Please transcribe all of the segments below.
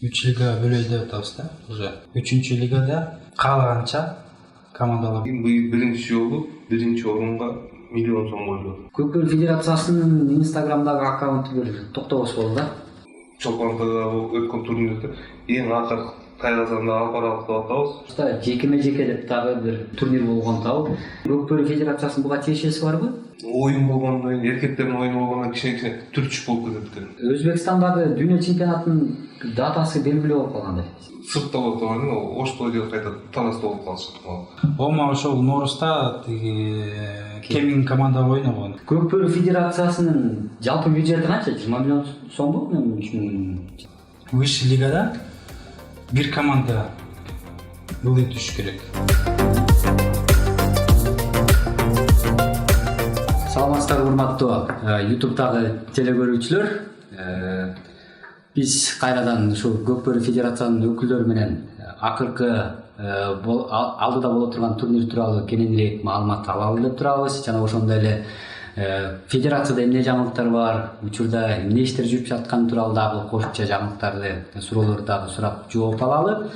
3 лига бөлөй деп атабыз да. Уже 3-чү лигада каалаганча командалар. Быйыл биринчи жолу биринчи орунга миллион сом коюлду. Көкпөр Федерациясынын Инстаграмдагы аккаунту бир токтобос болду да. Чолпондо өткөн турнирде эң акыркы Тайгазанда алып деп атабыз. Жекеме жеке деп дагы бир турнир болгон табы. Көкпөр Федерациясынын буга тиешеси барбы? Оюн болгондон кийин, эркектердин оюну болгондон кичине түрчүк болуп кетет экен. Өзбекстандагы дүйнө чемпионатынын датасы белгилүү болуп калгандай. Сыртта болуп калган, Ошто же кайта Таласта болуп калышты. Ома ошол Норуста кемиң команда ойногон. Көкпөр Федерациясынын жалпы бюджети канча? 20 миллион сомбу? Мен 3 миллион. Высший лигада бир команда ылдый түшүш керек. Саламатсыздарбы урматтуу YouTube'дагы телекөрүүчүлөр. Биз кайрадан ушу Көкпөр Федерациянын өкүлдөрү менен акыркы алдыда боло турган турнир тууралуу кененирээк маалымат алалы деп турабыз. Жана ошондой эле федерацияда эмне жаңылыктар бар, учурда эмне иштер жүрүп жатканы тууралуу дагы кошумча жаңылыктарды, суроолорду дагы сурап жооп алалы.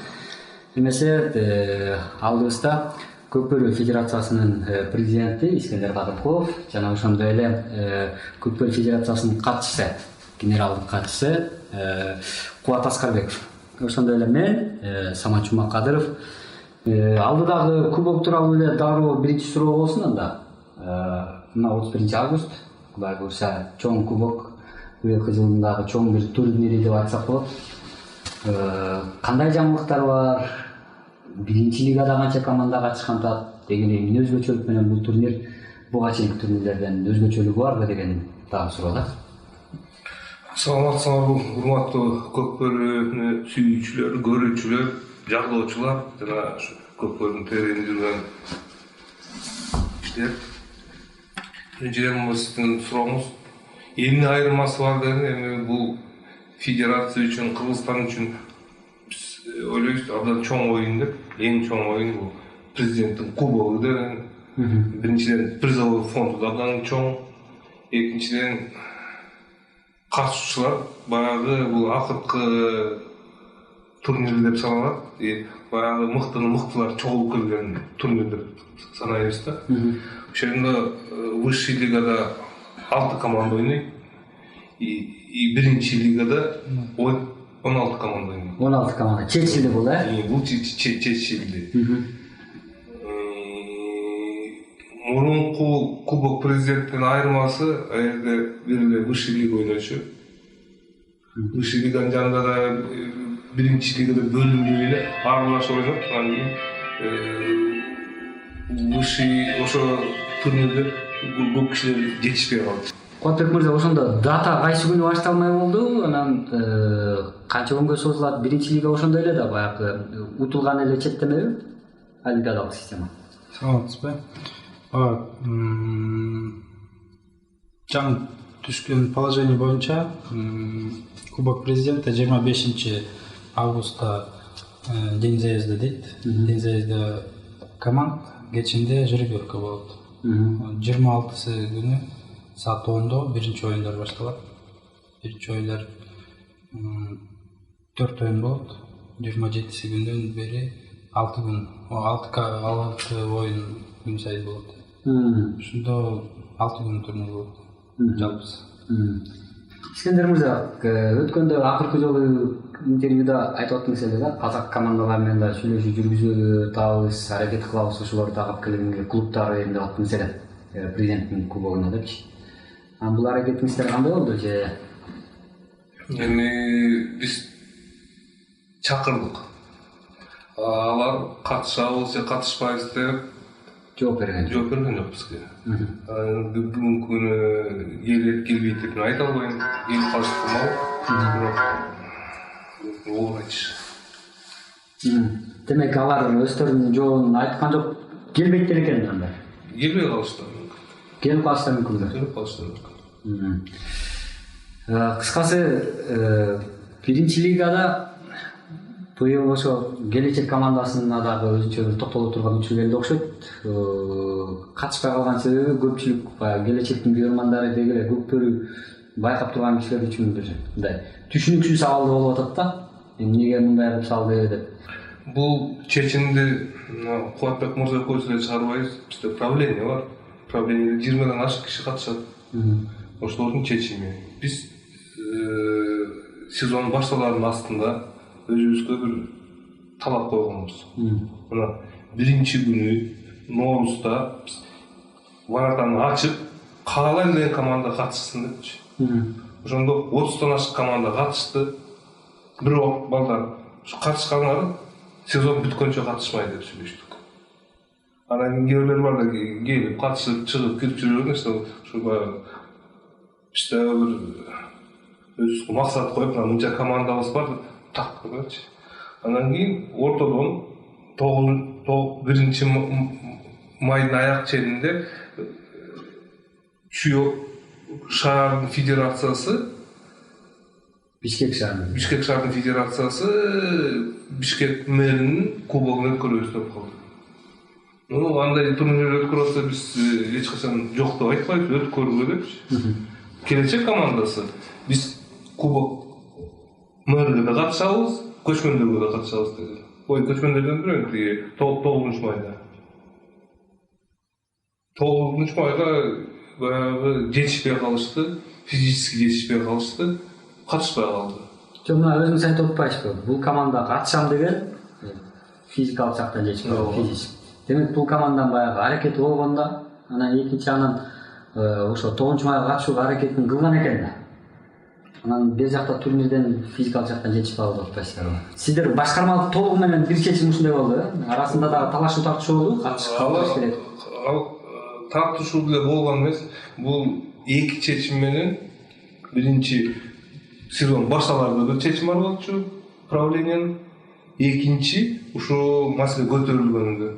Эмесе алдыбызда Көкпөр Федерациясынын президенти Искендер Кадыркулов жана ошондой эле Көкпөр Федерациясынын катчысы, генералдык катчысы Кубат Аскарбеков. Ошондой эле мен Самат Жумакадыров. Алдыдагы кубок тууралуу эле дароо биринчи суроо болсун анда. Мына 31 август, Кудай буюрса, чоң кубок, УЕФА жылындагы чоң бир турнири деп айтсак болот. Кандай жаңылыктар бар? Биринчи лигада канча команда катышкан турат деген эмне өзгөчөлүк менен бул турнир буга чейинки турнирлерден өзгөчөлүгү барбы деген дагы суроолор. Саламатсыздарбы, урматтуу көкпөрүнү сүйүүчүлөр, көрүүчүлөр, жагдоочулар жана көкпөрдүн тереңде жүргөн кишилер. Биринчиден сиздин сурооңуз эмне айырмасы бар деген, эми бул федерация үчүн, Кыргызстан үчүн ойлойбуз абдан чоң оюн деп. Эң чоң оюн бул президенттин кубогу деген. Биринчиден призовой фонду да абдан чоң. Экинчиден катышуучулар баягы бул акыркы турнир деп саналат. Баягы мыктылар чогулуп келген турнир деп санайбыз да. Ошондо высший лигада 6 команда ойнойт. И биринчи лигада 16 команда ойнойт. 16 команда. Чечилди бул, Бул чечилди. Мурунку кубок президенттин айырмасы аерде бир эле высший лига ойночу. Высший лиганын жанында да биринчи лигада бөлүнбөй эле аралашып ойнойт. Анан кийин высший ошо турнирде көп кишилер жетишпей калды. Куатбек мырза, ошондо дата кайсы күнү башталмай болду? Анан канча күнгө созулат? Биринчи лига ошондой эле да баягы утулган эле чектемеби? Олимпиадалык система. Саламатсызбы? Жаңы түшкөн положение боюнча Кубок президента 25 августта день заезда дейт. День заезда команд кечинде жеребьевка болот. 26 күнү саат 10-до биринчи оюндар башталат. Биринчи оюндар 4 оюн болот. 27 күндөн бери 6 күн, 6 оюн күн сайын болот. Ошондо 6 күн турнир болот. Жалпысы. Искендер мырза, өткөндө акыркы жолу интервьюда айтып аттыңыз эле да, казак командалары менен да сүйлөшүү жүргүзүп атабыз, аракет кылабыз, ошолорду дагы келгенге клубдары деп аттыңыз эле, президенттин кубогуна депчи. Бул аракетиңиздер кандай болду же? Эми биз чакырдык. Алар катышабыз же катышпайбыз деп жооп берген жок бизге. Бүгүнкү күнү келет келбейт деп айта албайм. Келип калышты мал. Бирок Демек алар өздөрүнүн жообун айткан жок, келбейт экен анда. келбей калышты. Келип калышты мүмкүн. Келип калышты. Кыскасы, биринчи лигада быйыл ошо келечек командасына дагы өзүнчө бир токтоло турган учур келди окшойт. Катышпай калган себеби көпчүлүк баягы келечектин бүйөрмандары деги эле көкпөрү байкап турган кишилер үчүн бир мындай түшүнүксүз абалда болуп атат да. Эмнеге мындай кылып салды деп. Бул чечимди Кубатбек Мырзакулович эле чыгарбайбыз. Бизде правление бар. Правлениеде 20-дан ашык киши катышат. Ошолордун чечими. Биз сезон башталарынын астында өзүбүзгө бир талап койгонбуз. Мына биринчи күнү Ноорузда биз воротаны ачып, каалай элек команда катышсын депчи. Ошондо 30-тан ашык команда катышты. Бирок балдар катышкандар сезон бүткөнчө катышмай деп сүйлөштүк. Анан кийинкилер бар да келип катышып чыгып кирип жүргөн ошо баягы бизде бир өзүбүзгө максат коюп, мынча командабыз бар деп так койгончу. Анан кийин ортодон 1 майдын аяк ченинде Чүйөк шаардын федерациясы, Бишкек шаардын федерациясы Бишкек мэринин кубогун өткөрөбүз деп калды. Андай турнир өткөрүлсө биз эч качан жок деп айтпайбыз, өткөргүлө депчи. Келечек командасы биз кубок мэрге да катышабыз, көчмөндөргө да катышабыз dedi. Көчмөндөрдөн бирөө 9-майда. 9-майга баягы жетишпей калышты, физически жетишпей калышты, катышпай калды. Мына өзүңүз айтып атпайсызбы? Бул команда катышам деген физикалык жактан жетишпей физик. Демек бул команданын баягы аракети болгондо, анан экинчи ошо 9-майга катышууга аракетин кылган экен да. Анан бир жакта турнирден физикалык жактан жетишпей калып атпайсыздарбы? Сиздер башкармалык толугу менен бир чечим ушундай болду, арасында дагы талашуу тартышуу болду, катыш керек. Тартышуу деле болгон эмес. Бул эки чечим менен биринчи сезон башталарында бир чечим бар болчу, правлениянын. Экинчи ушул маселе көтөрүлгөндө.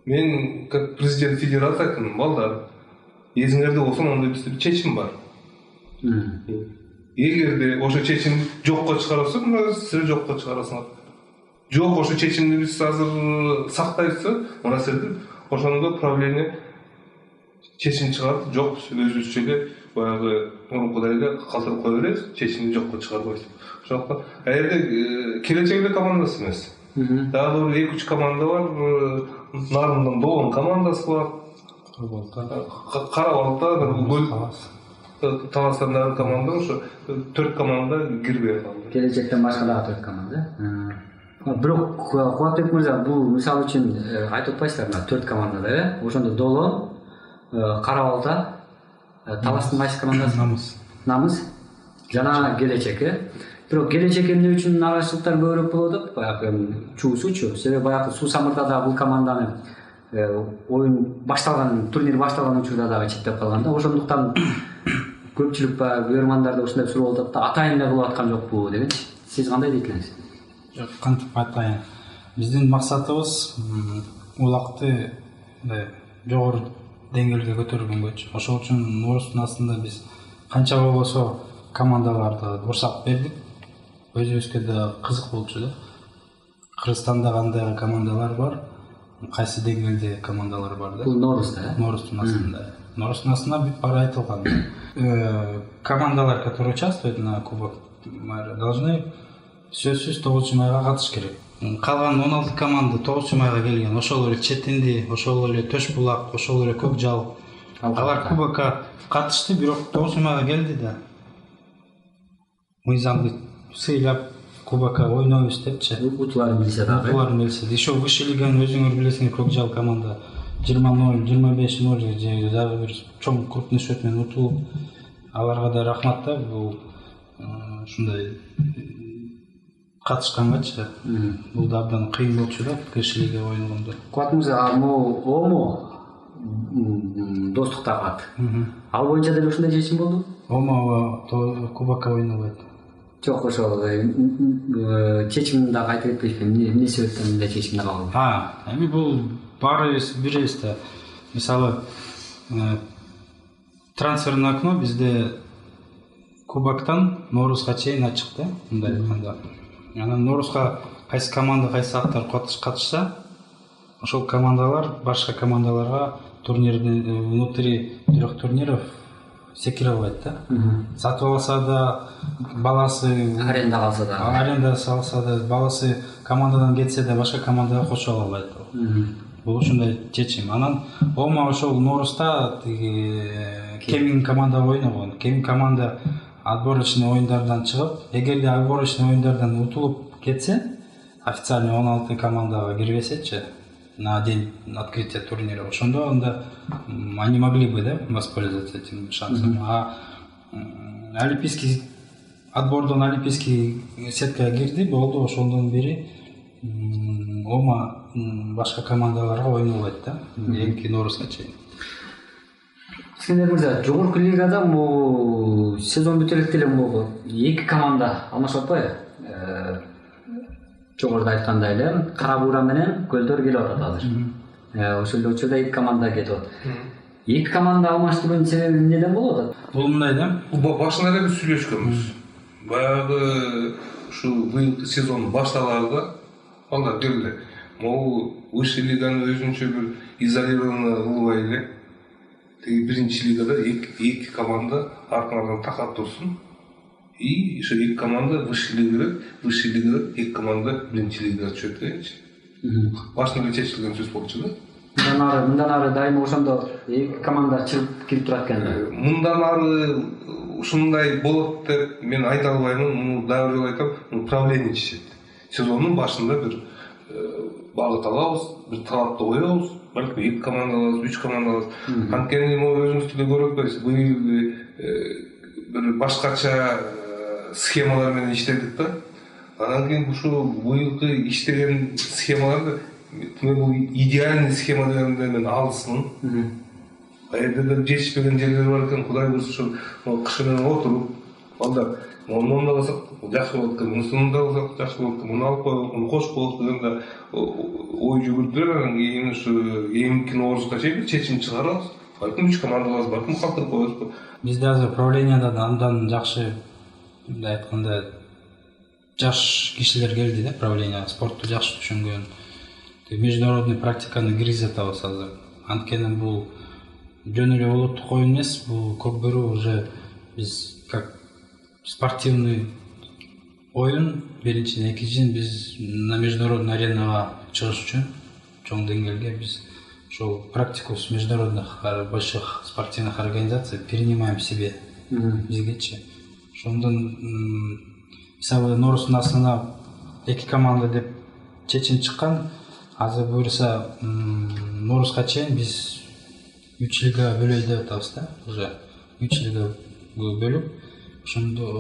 Мен как президент федерации айттым, балдар, эсиңерде болсо мындай бизде бир чечим бар. Эгерде ошо чечим жокко чыгарылса, мына силер жокко чыгарасыңар. Жок, ошо чечимди биз азыр сактайбызбы? Мына силер ошондо правление чечим чыгарды, жок, өзүбүзчө эле баягы мурункудай эле калтырып кое беребиз, чечимди жокко чыгарбайбыз. Ошондуктан аерде келечекте командасы эмес. Дагы 2-3 команда бар. Нарындан Долон командасы бар. Карабалта, Таластандагы команда, ошо 4 команда кирбей калды. Келечектен башка дагы 4 команда. Бирок Кубатбек мырза, бул мисалы үчүн айтып атпайсыздарбы, 4 командада, э? Ошондо Долон, Карабалта, Таластын кайсы командасы? Намыс жана Келечек, э? Бирок Келечек эмне үчүн аракчылыктар көбүрөөк болот деп, баягы чуусучу. Себеби баягы Сусамырда да бул команданы оюн башталган, турнир башталган учурда дагы чектеп калган да. Ошондуктан көпчүлүк көрөрмандар ушундай суроо болуп атат, атайын эле кылып аткан жокпу дегенчи. Сиз кандай дейт элеңиз? Жок, кантип атайын. Биздин максатыбыз улакты жогору деңгээлге көтөргөн болчу. Ошол үчүн Ноорустун астында биз канча болбосо командаларды урсак бердик. Өзүбүзгө да кызык болчу да. Кыргызстанда кандай командалар бар, кайсы деңгээлде командалар бар да. Бул Ноорузда, э? Ноорустун астында. Ноорустун астында бүт баары айтылган. Командалар, которые участвуют на Кубок, должны сөзсүз 9-майга катыш керек. Калган 16 команда 9-майга келген. Ошол эле Четинди, ошол эле Төш булак, ошол эле Көкжал. Алар Кубокко катышты, бирок 9-майга келди да. Мыйзамды сыйлап Кубокко ойнойбуз депчи. Утуларын билсе дагы. Утуларын билсе. Ишо высший лиганы өзүңөр билесиңер, Көкжал команда 20-0, 25-0 же дагы бир чоң крупный счет менен утулуп, аларга да рахмат да, бул ушундай катышкангачы. Бул да абдан кыйын болчу да, высший лига ойногондо. Кубат мырза, ОМО достук тагат. Ал боюнча деле ушундай чечим болду? ОМО Кубокко ойнобойт. Жок, ошол чечимди дагы айтып кетпейсизби? Эмне себептен мындай чечимди кабыл? Эми бул баары биребиз да. Мисалы, трансферный окно бизде Кубоктон Ноорузга чейин ачык да, мындай айтканда. Анан Ноорузга кайсы команда, кайсы аттар катышса, ошол командалар башка командаларга турнирдин внутри 3 турниров секире албайт да. Сатып алса да баласы аренда калса да. аренда салса да баласы командадан кетсе да башка командага кошо ала албайт. Бул ушундай чечим. Анан Ома ошол Норуста Кемин командага ойногон. Кемин команда отборочный оюндардан чыгып, эгерде отборочный оюндардан утулуп кетсе, официальный 16 командага кирбесечи на день открытия турнира, ошондо анда они могли бы, да, воспользоваться этим шансом. А олимпийский отбордон олимпийский сеткага кирди, болду, ошондон бери Ома башка командаларга ойнобойт да, эки Норуска чейин. Искендер мырза, жогорку лигада могу сезон бүтө элек деле могу эки команда алмашып атпайбы? Жогоруда айткандай эле Кара Буура менен Көлдөр келип атат азыр. Ошол эле учурда эки команда кетип атат. Эки команда алмаштыруунун себеби эмнеден болуп атат? Бул мындай да. Башында эле биз сүйлөшкөнбүз. Баягы ушу быйылкы сезон башталарда алар деле могу высший лиганы өзүнчө бир изолированно кылбай эле тиги биринчи лигада эки команда артынан такап турсун. И ошо эки команда высший лигада эки команда биринчи лигада түшөт дегенчи. Башында эле чечилген сөз болчу да. Мындан ары дайыма ошондо эки команда чыгып кирип турат экен да. Мындан ары ушундай болот деп мен айта албаймын. Муну дагы бир жолу айтам, управление чечет. Сезондун башында бир багыт алабыз, бир талапты коебуз. Балким 2 команда алабыз, 3 команда алабыз. Анткени могу өзүңүз деле көрүп атпайсыз. Быйыл бир башкача схемалар менен иштедик да. Анан кийин ушу быйылкы иштеген схемаларды бул идеальный схема дегенде мен алысмын. Каерде жетишпеген жерлер бар экен, Кудай буйруса ошол кышы менен отуруп, анда муну да кылсак жакшы болот экен, муну да кылсак жакшы болот экен, муну алып коелук, муну кошуп коелук дегенде ой жүгүрдүлөр. Анан кийин ушу эмки Ноорузга чейин чечим чыгарабыз. Балким 3 команда алабыз, балким калтырып коебуз. Бизде азыр правленияда да андан жакшы, мындай айтканда, жаш кишилер келди да, правление спортту жакшы түшүнгөн. Международный практиканы киргизип атабыз азыр. Анткени бул жөн эле улуттук оюн эмес, бул көкбөрү уже биз как спортивный оюн, биринчиден, экинчиден биз на международный аренага чыгыш үчүн чоң деңгээлге биз ошол практику с международных больших спортивных организаций перенимаем себе бизгечи. Ошондон мисалы Норустун астына 2 команда деп чечим чыккан. Азыр буюрса Норуска чейин биз 3 лига бөлөй деп атабыз да, уже 3 лига бөлүп,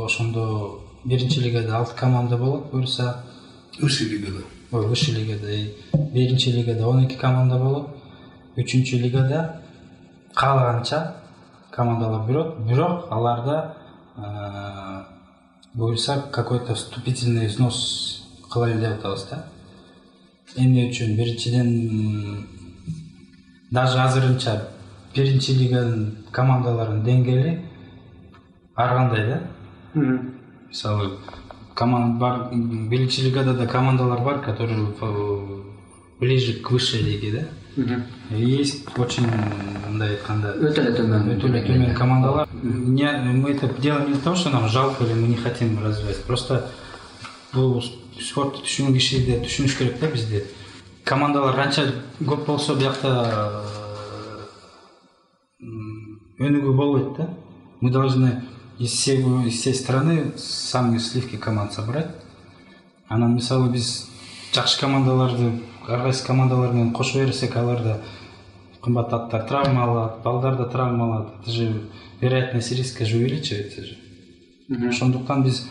ошондо биринчи лигада 6 команда болот, буюрса Высший лигада. Высший лигада, биринчи лигада 12 команда болот, 3-чү лигада каалаганча командалар бирок аларда буюрса какой-то вступительный взнос кылайын деп атабыз да. Эмне үчүн? Биринчиден даже азырынча биринчи лиганын командаларынын деңгээли ар кандай да. Мисалы команда бар, биринчи лигада да командалар бар, которые ближе к высшей лиге, да. Есть очень, мындай айтканда, өтө эле төмөн командалар. Мы это делаем не для того, что нам жалко или мы не хотим развивать. Просто бул спортты түшүнгөн кишиде түшүнүш керек да бизде. Командалар канча көп болсо биякта өнүгүү болбойт да. Мы должны из всей страны самые сливки команд собрать. Анан мисалы биз жакшы командаларды, ар кайсы командалар менен кошо берсек, аларда кымбат аттар травма алат, балдар да травма алат. Это же вероятность риска же увеличивается же. Ошондуктан биз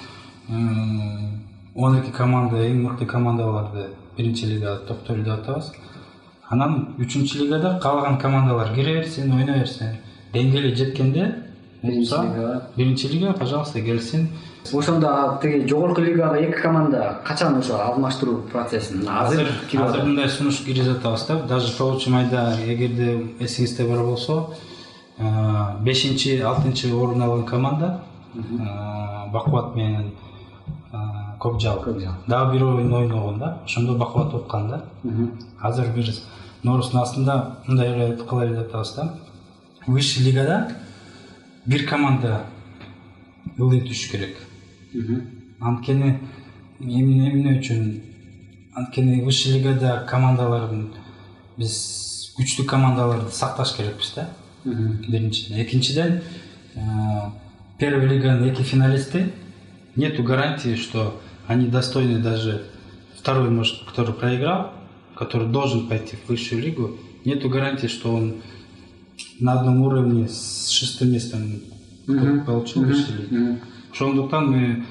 12 команда, эң мыкты командаларды биринчи лигада топтойт деп атабыз. Анан 3-чү лигада каалаган командалар кире берсин, ойной берсин. Деңгээли жеткенде биринчи лига, пожалуйста, келсин. Ошондо тиги жогорку лигага 2 команда качан ошо алмаштыруу процессин азыр мындай сунуш киргизип атабыз да. Даже 9 майда эгерде эсиңизде бар болсо, 5-6 орун алган команда Бакубат менен Кокжал дагы бир оюн ойногон да. Ошондо Бакубат уткан да. Азыр биз Норустун астында мындай эле кылайлы деп атабыз да. Высший лигада бир команда ылдый түшүш керек. Анткени эмне үчүн? Анткени высший лигада командалардын биз күчтүү командаларды сакташ керекпиз да. Биринчиден. Экинчиден, первая лиганын 2 финалисти нету гарантии, что они достойны даже второй, может, который проиграл, который должен пойти в высшую лигу, нету гарантии, что он на одном уровне с 6 местом получил высшей лиги. Ошондуктан мы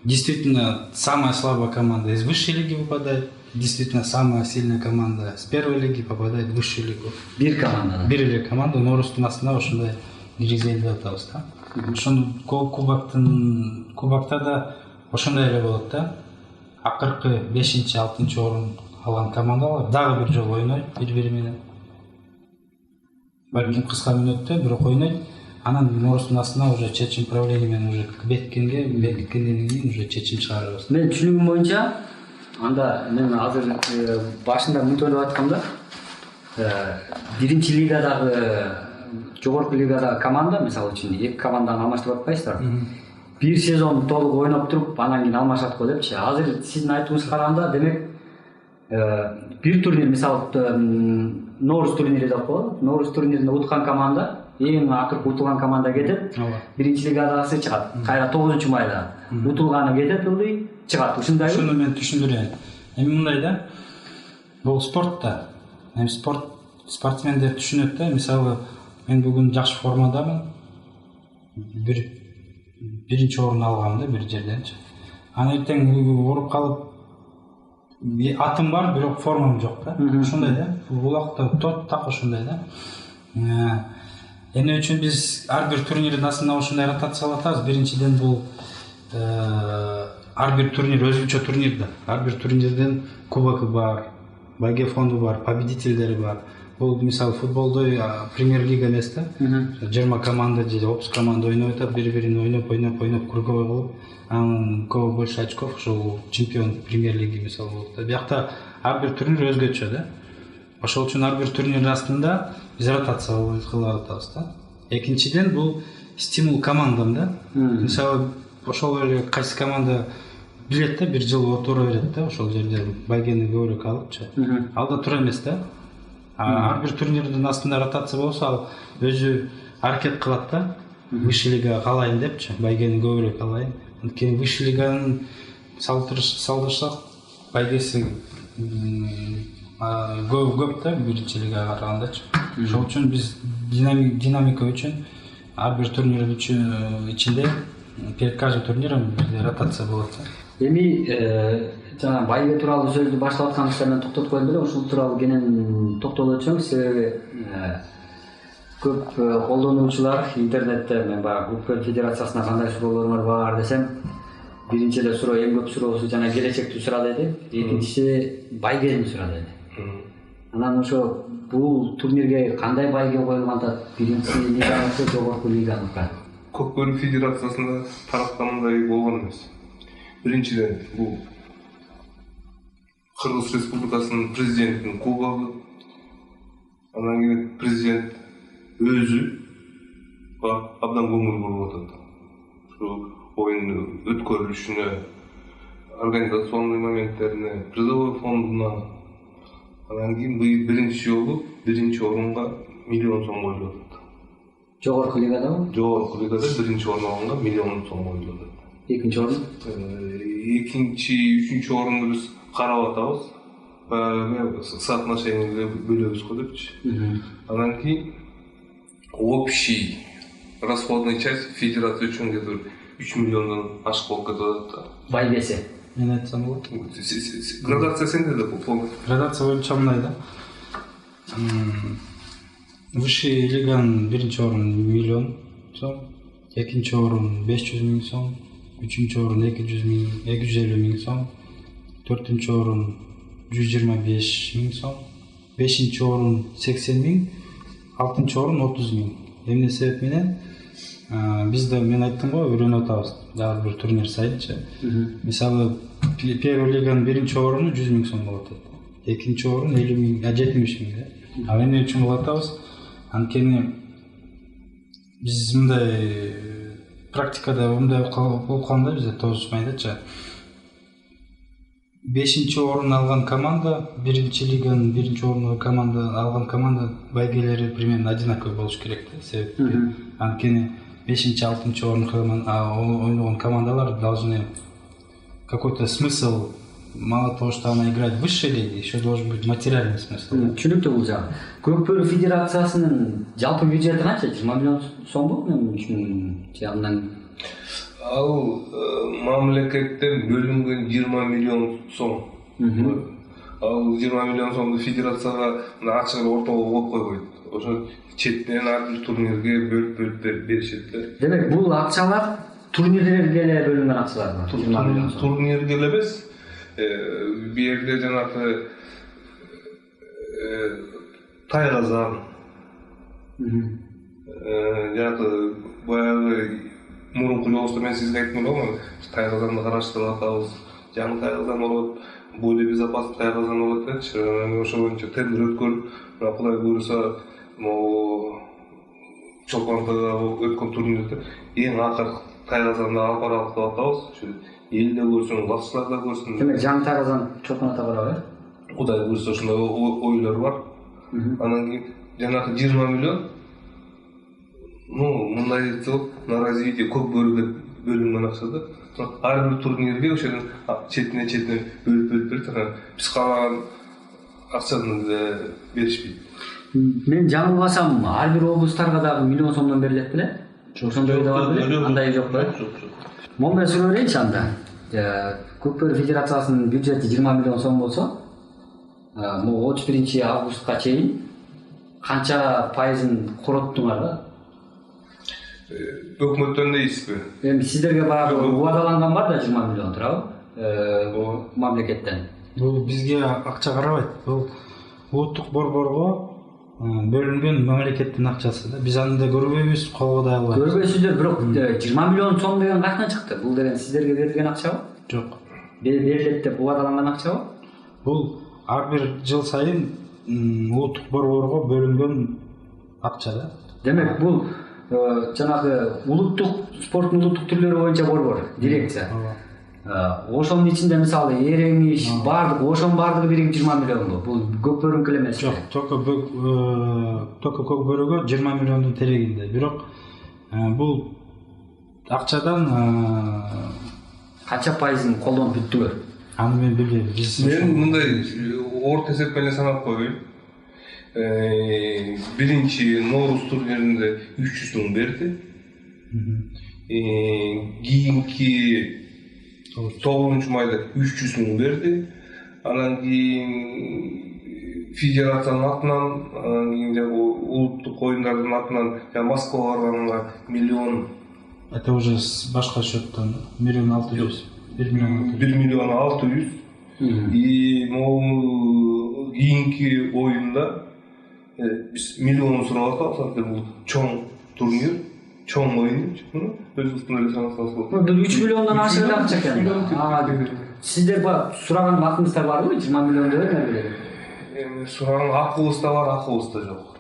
действительно самая слабая команда из высшей лиги выпадает, действительно самая сильная команда с первой лиги попадает в высшую лигу. Бир команда. Бир эле команда Норустун астында ошондой дирижейди деп атабыз да. Ошону кубокта да ошондой эле болот да. Акыркы 5-6 орун алган командалар дагы бир жолу ойнойт бири-бири менен. Балким кыска мүнөттө бирок ойнойт. Анан Норустун астына уже чечим правление менен уже бекиткенден кийин уже чечим чыгарабыз. Мен түшүнүгүм боюнча анда мен азыр башында мынтип ойлоп аткамда, биринчи лигадагы жогорку лигадагы команда, мисалы үчүн эки команданы алмаштырып атпайсыздар. Бир сезон толук ойноп туруп, анан кийин алмашат го депчи. Азыр сиздин айтууңузга караганда, демек бир турнир, мисалы Норус турнири деп коет. Норус турниринде уткан команда, эң акыркы утулган команда кетет. Биринчи лигадагысы чыгат. Кайра 9-майда утулганы кетет, ылдый чыгат. Ушундайбы? Ушуну мен түшүндүрөйүн. Эми мындай да, бул спортта, эми спортсмендер түшүнөт да, мисалы мен бүгүн жакшы формадамын. Биринчи орун алгам да бир жерденчи. Анан эртең ооруп калып атым бар, бирок формам жок да. Ошондой да. Бул убакта так ошондой да. Эмне үчүн биз ар бир турнирдин астына ошондой ротациялап атабыз? Биринчиден бул ар бир турнир өзүнчө турнир да. Ар бир турнирден кубогу бар, байге фонду бар, победителдери бар. Бул мисалы футболдо премьер-лига эмес да. 20 команда же 30 команда ойноп атат, бири-бирин ойноп круговой кылып, анан у кого больше очков, ошол чемпион премьер-лиги мисалы болот да. Биякта ар бир турнир өзгөчө да. Ошол үчүн ар бир турнирдин астында биз ротация кылып атабыз да. Экинчиден бул стимул командам да. Мисалы ошол эле кайсы команда билет да, бир жыл отура берет да, ошол жерде байгени көбүрөөк алыпчы. Ал да туура эмес да. Ар бир турнирдин астында ротация болсо, ал өзү аракет кылат да. Высший лигага калайын депчи, байгени көбүрөөк алайын. Анткени высший лиганын салдырсак, байгеси көп да биринчи лигага карагандачы. Ошол үчүн биз динамика үчүн ар бир турнирдин ичинде перед каждым турниром бизде ротация болот. Эми жана байге тууралуу сөздү баштап атканыңызда мен токтотуп коем беле, ушул тууралуу кенен токтоло өтсөң, себеби көп колдонуучулар интернетте мен баягы Клуб Федерациясына кандай суроолоруңар бар десем, биринчи эле суроо, эң көп суроосу жана келечектүү суроо деди, экинчиси байгенин суроо деди. Анан ошо бул турнирге кандай байге коюлуп атат? Биринчи лиганыкы, жогорку лиганыкы? Көкбөрү Федерациясында тараптамындай болгон эмес. Биринчиден бул Кыргыз Республикасынын президентинин кубогу, анан кийин президент өзү абдан көңүл буруп атат. Ушул оюн өткөрүлүшүнө, организационный моменттерине, призовой фондуна. Анан кийин быйыл биринчи жолу биринчи орунга 1 миллион сом коюлуп атат. Жогорку лигадабы? Жогорку лигада биринчи орун алганга 1 миллион сом коюлуп атат. Экинчи орун? Экинчи, үчүнчү орунду биз карап атабыз. Соотношение бөлөбүз го депчи. Анан кийин общий расходный часть федерация үчүн где-то 3 миллиондон ашык болуп кетип атат. Байгеси. Мен айтсам болот. Градация сенде да бул. Градация боюнча мындай да. Высший лиганын биринчи орун 1 миллион сом, экинчи орун 500 миң сом, үчүнчү орун 250 миң сом, төртүнчү орун 125 миң сом, бешинчи орун 80 миң, алтынчы орун 30 миң. Эмне себеп менен биз да мен айттым го, үйрөнүп атабыз. Дагы бир турнир сайынчы. Мисалы, первый лиганын биринчи орону 100 миң сом болот. Экинчи орун 50 миң, 70 миң да. Ал эмне үчүн болуп атабыз? Анткени Биз мындай практикада мындай болуп калганда бизде 9 майдачы 5-орун алган команда, 1-лиганын 1-орун команда алган команда байгелери примерно одинаковый болуш керек да. Себеби анткени 5-6 орун ойногон командалар должны какой-то смысл, мало того, что она играет в высшей лиге, еще должен быть материальный смысл. Түшүнүктүү бул жагы. Көк-Бөрү федерациясынын жалпы бюджети канча? 20 миллион сомбу? Мен үчүн жагынан Ал мамлекеттен бөлүнгөн 20 миллион сом. Ал 20 миллион сомду федерацияга ачык ортого коюп койбойт. Ошо четтен ар бир турнирге бөлүп беришет да. Демек бул акчалар турнирлерге эле бөлүнгөн акчалар бар. 20 миллион сом. Турнирге эле эмес. Бу жерде жанагы Тайгазан. Жанагы баягы мурунку жолубузда мен сизге айттым эле, Тайгазанды караштырып атабыз. Жаңы Тайгазан болот, более безопасный Тайгазан болот депчи. Ошо боюнча тендер өткөрүп, Кудай буйруса, могу Чолпонтада өткөн турнирде эң акыркы Тайгазанды алып баралык деп атабыз. Ошо эл да көрсүн, башчылар да көрсүн. Демек жаңы Тайгазан Чолпонтада барабы? Кудай буйруса ошондой ойлор бар. Анан кийин жанагы 20 миллион мындай айтып, на развитие Көк-Бөрүгө бөлүнгөн акча да. Ар бир турнирге ошонун четине бөлүп берип турган. Биз каалаган акчаны беришпейт. Мен жаңылбасам, ар бир облустарга дагы миллион сомдон берилет беле? Ошондой да бар беле? Андай жокпу? Момун суроо берейинчи анда. Көк-Бөрү федерациясынын бюджети 20 миллион сом болсо, могу 31-августка чейин канча пайызын короттуңар да? Өкмөттөн дейсизби? Эми сиздерге баягы убадаланган бар да 20 миллион туурабы? Мамлекеттен. Бул бизге акча карабайт. Бул улуттук борборго бөлүнгөн мамлекеттин акчасы да. Биз аны да көрбөйбүз, колго да албайбыз. Көрбөйсүздөр, бирок 20 миллион сом деген кайдан чыкты? Бул деген сиздерге берилген акчабы? Жок. Берилет деп убадаланган акчабы? Бул ар бир жыл сайын улуттук борборго бөлүнгөн акча да. Демек бул жанагы спорттун улуттук түрлөрү боюнча борбор, дирекция. Ошонун ичинде мисалы Эреңиш, бардык, ошонун бардыгы биригип 20 миллионго. Бул Көк-Бөрүнүкү эле эмес. Жок, только Көк-Бөрүгө 20 миллиондун терегинде. Бирок бул акчадан канча пайызын колдонуп бүттүңөр? Аны мен билбейм. Мен мындай орто эсеп менен санап коеюн. Биринчи Норуз турниринде 300 миң берди. Кийинки 9-майда 300 миң берди. Анан кийин федерациянын атынан, анан кийин улуттук оюндардын атынан Москвага барганга миллион. Это уже башка счеттон. 1 миллион 600. И могу кийинки оюнда биз миллион сурап атабыз. Бул чоң турнир, чоң оюн. Өзүбүздүн эле санасабыз болот. 3 миллиондон ашык акча экен. Сиздер сураган акыңыздар барбы? 20 миллион деп эле? Эми сураган акыбызда бар, акыбызда жок.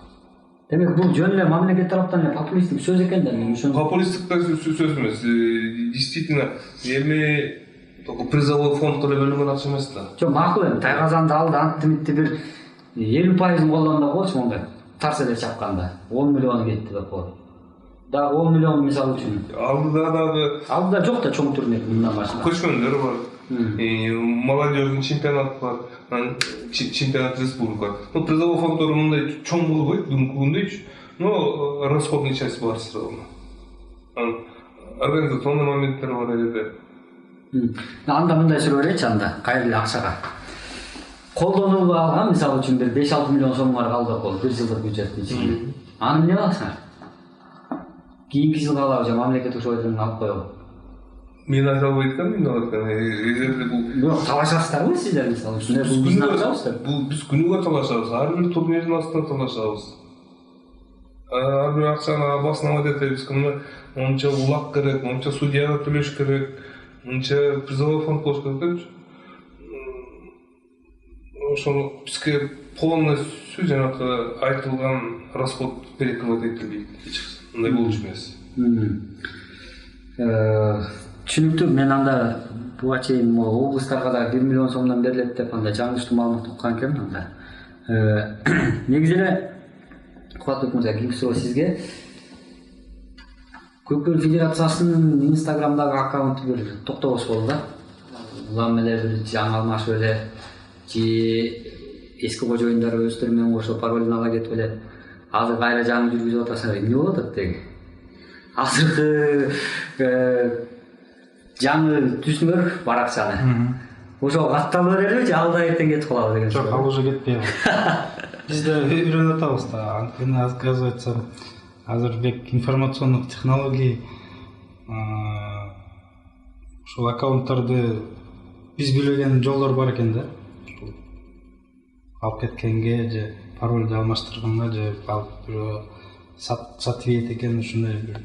Демек бул жөн эле мамлекет тараптан эле популисттик сөз экен да. Популисттик сөз эмес. Действительно, эми только призовой фондко эле бөлүнгөн акча эмес да. Жок, макул эми Тайгазанды алды, антимитти бир 50% колдондо болчу мондай. Тарс эле чапканда 10 миллион кетти деп коет. Дагы 10 миллион мисалы үчүн. Алдыда жок да чоң турнир мындан башка. Көчмөндөр бар. Молодежный чемпионат бар. Чемпионат республика. Призовой фонддор мындай чоң болбойт, бүгүнкү күндөчү. Но расходный часть бар сразу. Организационный моменттер бар эле. Анда мындай суроо беречи анда, кайра эле акчага. Колдонууга алган мисалы үчүн бир 5-6 миллион сомго калды кол, бир жылдык бюджеттин ичинде. Аны эмне кыласыңар? Кийинки жылга алабы же мамлекет ошондон алып коебу? Мен айта албайт мен эгерде бул бирок талашасыздарбы сиздер мисалы үчүн? Бул биздин акчабыз. Бул биз күнүгө талашабыз, ар бир турнирдин астына талашабыз. Ар бир акчаны обосновать этебиз, монча улак керек, монча судьяга төлөш керек, монча призовой фонд болуш керек депчи. Ошону бизге полностью жанагы айтылган расход перекрывать этилбейт. мындай болчу эмес. Түшүнүктүү. Мен анда буга чейин могу облустарга да 1 миллион сомдон берилет деп андай жаңылыштуу маалымат уккан экенмин анда. Негизи эле Кубатбек мырза, кийинки суроо сизге. Көкбөл Федерациясынын Инстаграмдагы аккаунту бир токтобос болду да. Улам эле бир жаңы алмашып эле же эски кожоюндар менен кошо паролун ала кетип эле азыр кайра жаңы жүргүзүп атасыңар, эмне болуп атат деги? Азыркы жаңы түзүңөр баракчаны. Ошо катталып берели же ал да эртең кетип калабы деген Жок, ал уже кетпей калды. Биз да үйрөнүп атабыз да. Анткени азыр айтсам, азыр бек информациондук технология ушул аккаунттарды биз билбеген жолдор бар экен да. Алып кеткенге же паролду алмаштырганга же алып бирөө сатып экен, ушундай бир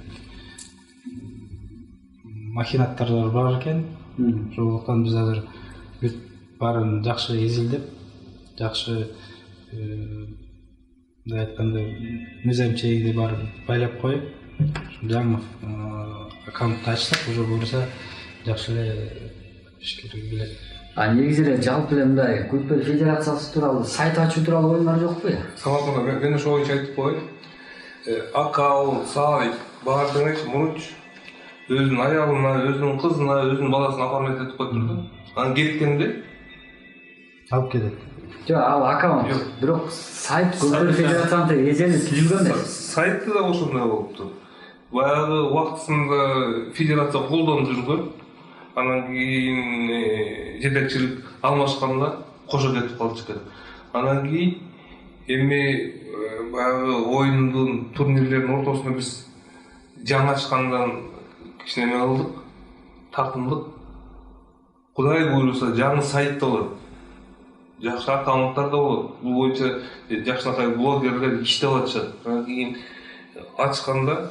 махинаттар бар экен. Ошондуктан биз азыр баарын жакшы изилдеп, жакшы мындай айткандай меземчеги бар байлап коюп, жаңы аккаунтты ачсак, уже буюрса жакшы эле ишкер билет. Негизи эле жалпы эле мындай Көкбөл Федерациясы тууралуу сайт ачуу тууралуу оюңар жокпу я? Саматында мен ошо боюнча айтып коеюн. Аккаунт, сайт баардыгын мурунч өзүнүн аялына, өзүнүн кызына, өзүнүн баласына апарып этип коюп турду. Анан кеткенде Алып кетет. Жок, ал аккаунт. Бирок сайт Көкбөл Федерациянын эжели түзүлгөн эмес. Сайты да ошондой болупту. Баягы убактысында федерация колдонуп жүргөн. Анан кийин жетекчилик алмашканда кошо кетип калчу экен. Анан кийин эми баягы оюндун турнирлердин ортосунда биз жаңы ачкандан кичине эме кылдык, тартындык. Кудай буйруса жаңы сайт да болот. Жакшы аккаунттар да болот. Бул боюнча жакшынакай блогерлер иштеп атышат. Анан кийин ачканда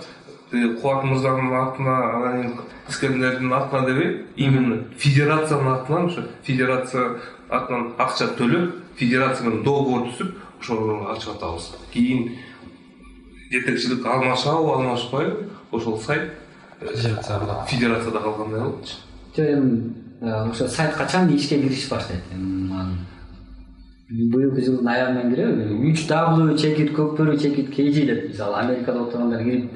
Кубат мырзанын атына, анан искендердин атына дебей, именно федерациянын атынан, ошо федерация атынан акча төлөп, федерация менен договор түзүп, ошолорду ачып атабыз. Кийин жетекчилик алмашабы, алмашпайбы, ошол сайт федерацияда калгандай болчу. Жок, эми ошо сайт качан ишке кириш баштайт? Быйылкы жылдын аягынан киреби? 3W чекит, Көкбөрү чекит, KG деп мисалы Америкада отургандар кирип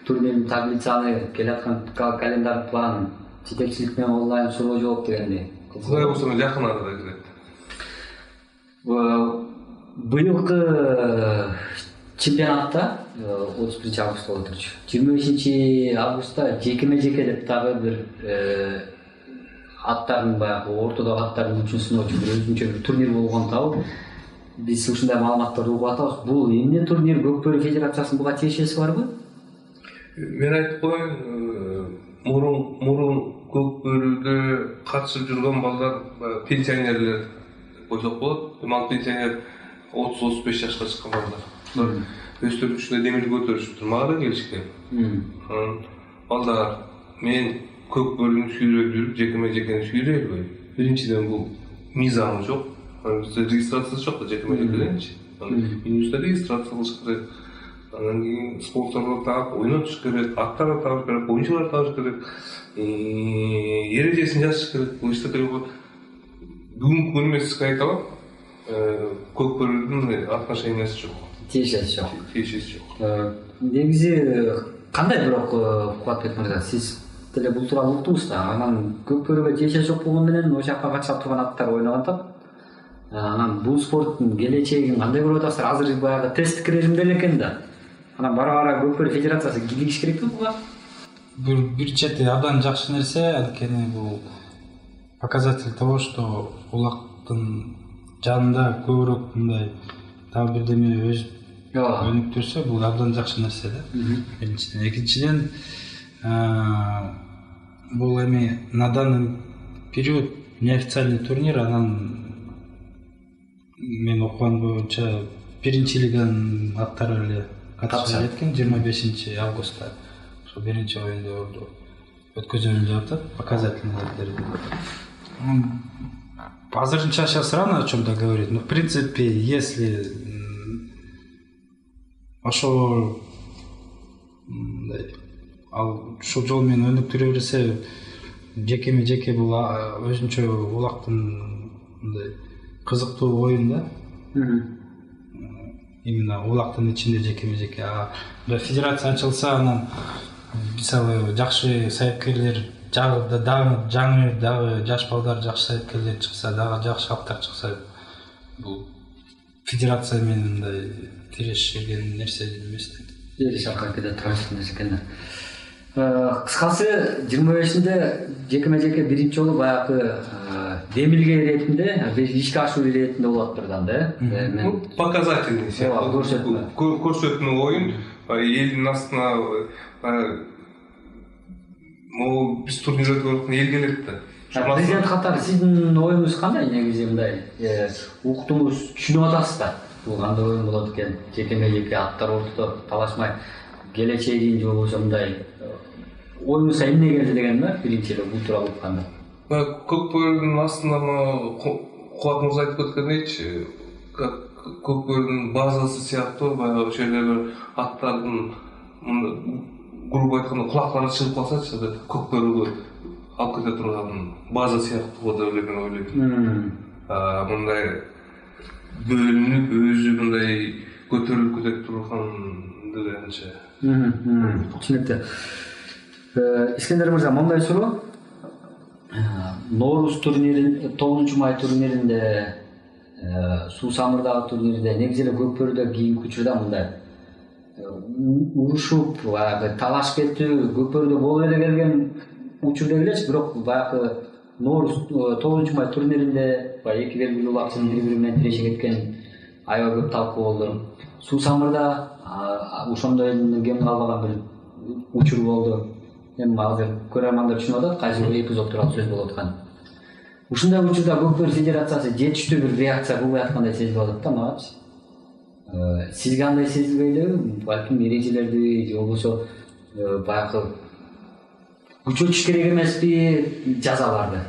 турнирдин таблицаны, келаткан календар планын жетекчилик менен онлайн суроо жооп дегендей. Кудай болсо жакын арада кирет. Быйылкы чемпионатта 31 августта болуп турчу. 25 августта жекеме-жеке деп дагы бир аттардын баягы ортодогу аттардын үчүн сыноочу бир өзүнчө бир турнир болгон табып, биз ушундай маалыматтарды угуп атабыз. Бул эмне турнир? Көкбөрү Федерациясынын буга тиешеси барбы? Мен айтып коеюн, мурун Көкбөрүдө катышып жүргөн балдар пенсионерлер койсок болот. Ал пенсионер 30-35 жашка чыккан балдар. Өздөрү ушундай демилге көтөрүшүптүр. Мага да келишкен. Балдар, мен Көкбөрүнү сүйрөп жүрүп, жекеме-жекени сүйрөй элбейм. Биринчиден бул мыйзамы жок. Бизде регистрациясы жок да жекеме-жекеденчи. Минусда регистрация кылыш керек. Анан кийин спонсорлор таап, ойнотуш керек, аттар табыш керек, оюнчулар табыш керек. Эрежесин жазыш керек. Бул иште бүгүнкү күнү мен сизге айта алам. Көкбөрүдүн отношениясы жок. Тиешеси жок. Тиешеси жок. Негизи кандай бирок Кубатбек мырза, сиз деле бул тууралуу уктуңуз да. Анан Көкбөрүгө тиешеси жок болгон менен ошол жака катышып турган аттар ойногон тап. Анан бул спорттун келечегин кандай көрүп атасыздар? Азыр баягы тесттик режимде экен да. Анан бара-бара Көкбөрү Федерациясы киргиш керекпи буга? Бир чети абдан жакшы нерсе, анткени бул показатель того, что улактын жанында көбүрөөк мындай дагы бирдеме өнүктүрсө, бул абдан жакшы нерсе да. Биринчиден, экинчиден бул эми на данный период неофициальный турнир, анан мен окуган боюнча биринчи лиганын аттары эле катышып кеткен 25 августта. Ошо биринчи оюнду өткөзөлүн деп атат, показательныйлерди. Азырынча сейчас рано о чем-то говорить, но в принципе, если ошол мындай ал ушул жол менен өнүктүрө берсе жекеме жеке бул өзүнчө улактын мындай кызыктуу оюн да. Именно улактын ичинде жекеме жеке. Федерация ачылса анан мисалы жакшы сайыпкерлер дагы жаш балдар жакшы сайыпкерлер чыкса, дагы жакшы аттар чыкса, бул федерация менен мындай тирешилген нерсе эмес да. Эл шаркка кетет турат нерсе экен. Кыскасы 25-нде жекеме жеке биринчи жолу баягы демилге иретинде, ишке ашуу иретинде болот турган да. Показательный сыяктуу. Көрсөтмө оюн элдин астына могу биз турнир өткөрүп эл келет да. Президент катары сиздин оюңуз кандай негизи мындай уктуңуз түшүнүп атасыз да? Бул кандай оюн болот экен? Жекеме жеке аттар ортодо талашмай келечегин же болбосо мындай оюңузга эмне келди дегенме биринчи эле бул тууралуу айтканда? Көкбөрүнүн астында Кубат мырза айтып кеткендейчи, көкбөрүнүн базасы сыяктуу баягы ошол эле аттардын грубо айтканда кулактары чыгып калсачы көкбөрүгө алып кете турган база сыяктуу деп эле мен ойлойм. Мындай бөлүнүп өзү мындай көтөрүлүп кете турган дегенче. Түшүнүктүү. Искендер мырза, мындай суроо. Норуз турнирин, 9-май турниринде, Суусамырдагы турнирде, негизи эле көкбөрүдө кийинки учурда мындай урушуп, баягы талаш кетүү, көкбөрүдө боло эле келген учурда элечи, бирок баягы Норуз 9-май турниринде эки белгилүү улакчынын бири-бири менен тирешип кеткен аябай көп талкуу болду. Суусамырда ошондой кем калбаган бир учур болду. Эми азыр көрөрмандар түшүнүп атат кайсы бир эпизод тууралуу сөз болуп аткан. Ушундай учурда Көкбөрү федерациясы жетиштүү бир реакция кылбай аткандай сезилип атат да магачы. Сизге андай сезилбейби? Балким эрежелерди же болбосо баягы күчөтүш керек эмеспи жазаларды?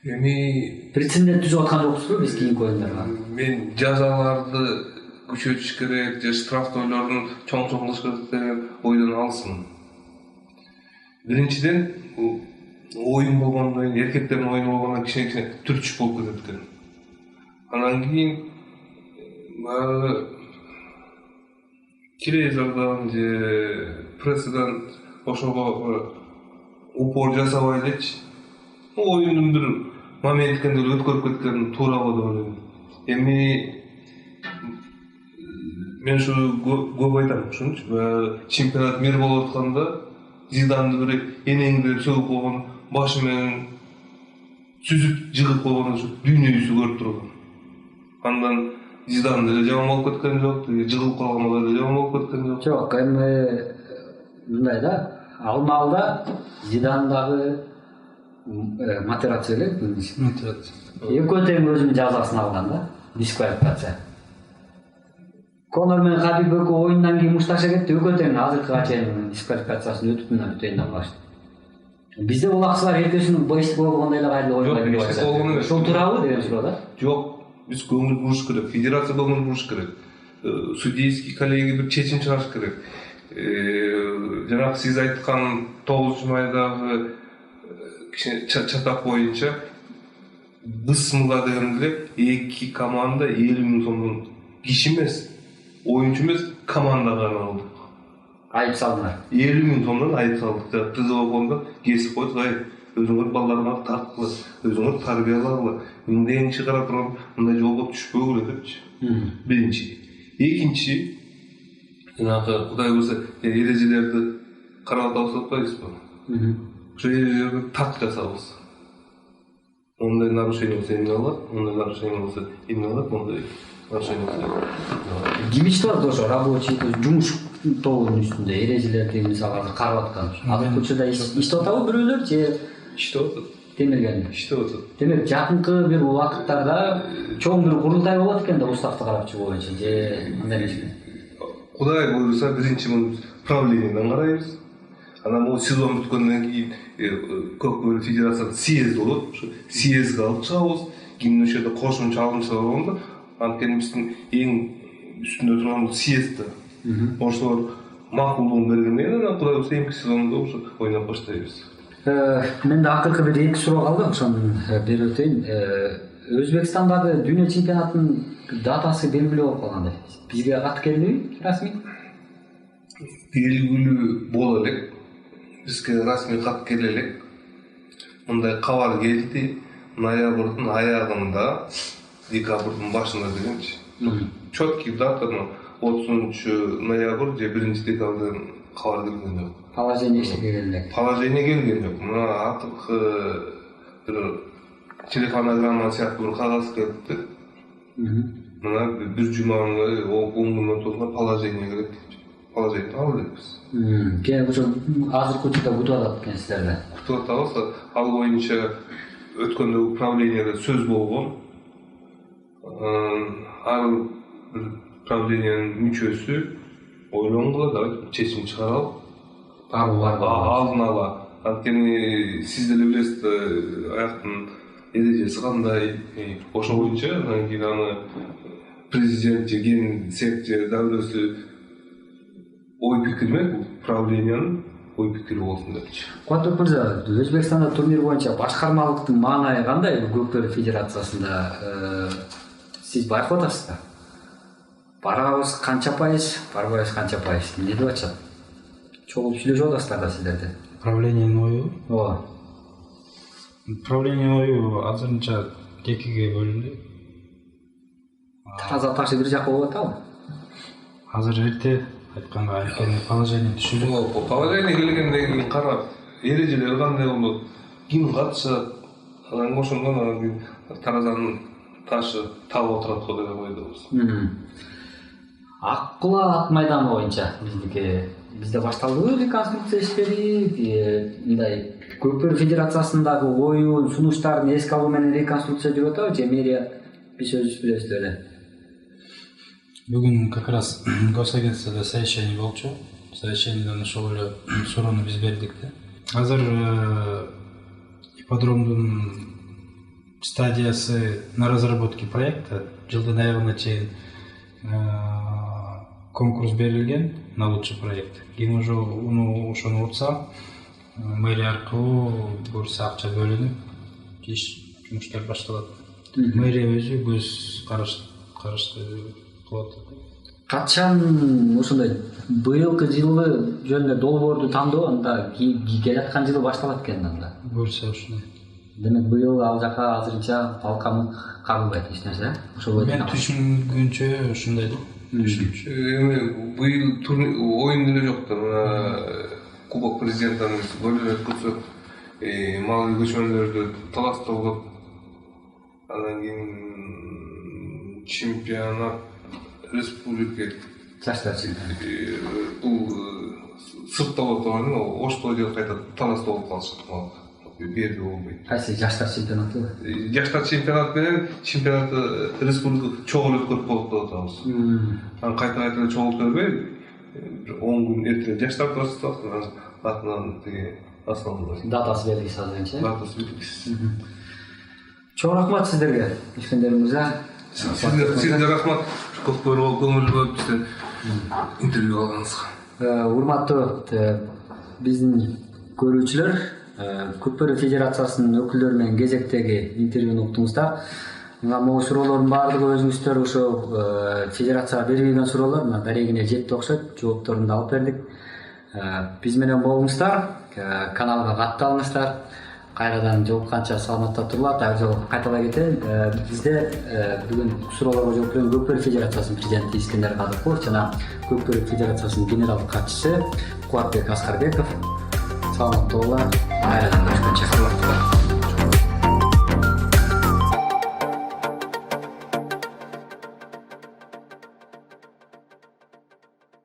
Эми прецедент түзүп аткан жоксузбу биз кийинки оюндарга? Мен жазаларды күчөтүш керек же штрафтоолордун чоң кылыш керек деген ойдон алысмын. Биринчиден, оюн болгондон кийин, эркектердин оюну болгондон кичине түрчүк болуп кетет экен. Анан кийин баягы телевизордон же прессадан ошого упор жасабай элечи. Оюндун бир момент экенде өткөрүп кеткен туура го деп ойлойм. Эми мен ушу көп айтам, ушунчу чемпионат мир болуп атканда Зиданды бир энеңдеп сөгүп койгон, башы менен сүзүп жыгып койгон ушу дүйнө жүзү көрүп турган. Андан Зидан деле жаман болуп кеткен жок, жыгылып калган деле жаман болуп кеткен жок. Жок, эми мындай да, ал маалда Зидандагы матерация эле, Матерация. экөө тең өзүнүн жазасын алган да, дисквалификация. Конор менен Хабиб экөө оюндан кийин мушташа кетти, экөө тең азыркыга чейин дисквалификациясын өтүп мына бүтөйүн деп калышты. Бизде улакчылар экөөсүнүн бештик болгондой эле кайда ойнойт. Ошол туурабы деген суроо да? Жок, биз көңүл буруш керек, федерация көңүл буруш керек. Судейский коллегия бир чечим чыгарыш керек. Жанагы сиз айткан 9-майдагы чатак боюнча Бысмыла дегенде эки команда 50 000 сомдон киши эмес, оюнчу эмес, командага алды. Айып салдыңар. 50 000 сомдон айып салдык. ТЗО кесип койдук, өзүңөр балдарыңарды тарткыла, өзүңөр тарбиялагыла, мындайын чыгара туруп, мындай жолго түшпөгүлө депчи. Биринчи. Экинчи, жанагы Кудай буйрса, эрежелерди карап атабыз атпайбызбы? Ошо эрежелерди так жасабыз. Ондай нарушение болсо эмне болот? Ондай нарушение болсо эмне болот? Ондай нарушение болсо. Ким иштеп атат ошо рабочий жумуш тобунун үстүндө эрежелерди мисалы карап аткан. Азыркы учурда иштеп атабы бирөөлөр же иштеп атат? Темиргенде. Иштеп атат. Демек, жакынкы бир убакыттарда чоң бир курултай болот экен да уставты карап чыгуу боюнча же андай эмеспи? Кудай буйрса, биринчи муну правленияден карайбыз. Анан бул сезон бүткөндөн кийин Көкбөрү федерациясынын съезди болот. Ошо съездге алып чыгабыз. Кийин ошол жерде кошумча алымчылар болгондо, анткени биздин эң үстүндө турган бул съезд да. Ошолор макулдугун бергенден кийин анан кудай буюрса эмки сезондо ушу ойноп баштайбыз. Менде акыркы бир 2 суроо калды, ошону берип өтөйүн. Өзбекстандагы дүйнө чемпионатынын датасы белгилүү болуп калгандай. Бизге кат келдиби расмий? Белгилүү боло элек. Бизге расмий кат келе элек. Мындай кабар келди. Ноябрдын аягында, декабрдын башында дегенчи. Четкий датаны 30 ноябрь же 1 декабрдан кабар келген жок. Положение эшеге келген. Положение келген жок. Мына акыркы бир телефонограмма сыяктуу бир кагаз келди. Мына бир жуманын 10 күнүнөн sonra положение келет. Положение ал деппиз. Кээ ошо азыркы учурда күтүп атат экенсиздер. Күтүп атабыз. Ал боюнча өткөндө управленияда сөз болгон. Ар бир управлениянын мүчөсү ойлонгула да чечим чыгаралып алдын ала. Анткени сиз деле билесиз, аяктын эрежеси кандай, ошо боюнча анан кийин аны президент же генсек же давлөсү ой пикирме, управлениянын ой пикири болсун депчи. Куаттык мырза, Өзбекстанда турнир боюнча башкармалыктын маанайы кандай Көкбөрү федерациясында? Сиз байкап атасызбы? Барабыз канча пайыз, барбайбыз канча пайыз? Эмне деп атышат? Чогулуп сүйлөшүп атасыздар да сиздерде. Управлениянын ою. Ооба. Управлениянын ою азырынча экиге бөлүндү. Таза такшы бир жакка болуп атабы? Азыр эрте айтканга, анткени положение түшүрүп. Положение келгенден кийин карап, эрежелер кандай болот, ким катышат, анан ошондон анан кийин таразанын ташы табып отурат го деп ойлойбуз. Аккула ат майданы боюнча бизде башталдыбы реконструкция иштери, мындай Көкбөрү федерациясындагы оюн, сунуштарын эске алуу менен реконструкция жүрүп атабы же мэрия биз өзүбүз билебиз эле? Бүгүн как раз госагентстводо совещание болчу. Совещаниеден ошол эле суроону биз бердик да. Азыр ипподромдун стадиясы на разработке проекта жылдын аягына чейин конкурс берилген на лучший проект. Кийин уже ошону утса мэрия аркылуу буюрса акча бөлүнүп жумуштар башталат. Мэрия өзү көз карашты кылып атат. Качан ошондой быйылкы жылы жөнүндө долбоорду тандоо анда келаткан жылы башталат экен анда. Буюрса ушундай. Демек быйыл ал жака азырынча балкамык кагылбайт эч нерсе. Ошол Мен түшүнгөнчө ушундай да. Эми быйыл оюн деле жок да. Мына Кубок президенттин бөлүнүп өткөрсөк, мал көчмөнлөрдү талаштоо. Анан кийин чемпионат республика жаштар чемпионаты. Бул сыртта болуп турган, Ошто же кайта талаштоо болуп калышат. Берди болбойт. Кайсы жаштар чемпионаты? Жаштар чемпионаты менен чемпионаты республика чогуу өткөрүп болуп деп атабыз. Анан кайта чогуу өткөрбөй 10 күн эрте жаштар турасыз, атынан тиги основной Датасы белгисиз азырынча. датасы белгисиз. Чоң рахмат сиздерге, Искендер мырза. Сизге рахмат. Көкбөрү көңүл бөлүп бизден интервью алганыңызга. Урматтуу биздин көрүүчүлөр, Көкбөрү федерациясынын өкүлдөрү менен кезектеги интервьюну уктуңуздар. Могу суроолордун баардыгы өзүңүздөр ошо федерацияга берилген суроолор, мына дарегине жетти окшойт, жоопторун да алып бердик. Биз менен болуңуздар, каналга катталыңыздар. Кайрадан жолукканча саламатта туруңуздар. Дагы жолу кайталай кетейин. Бизде бүгүн суроолорго жооп берген Көкбөрү федерациясынын президенти Искендер Кадыркулов жана Көкбөрү федерациясынын генералдык катчысы Кубатбек Аскарбеков. Саламатта болуңуздар. Кайрадан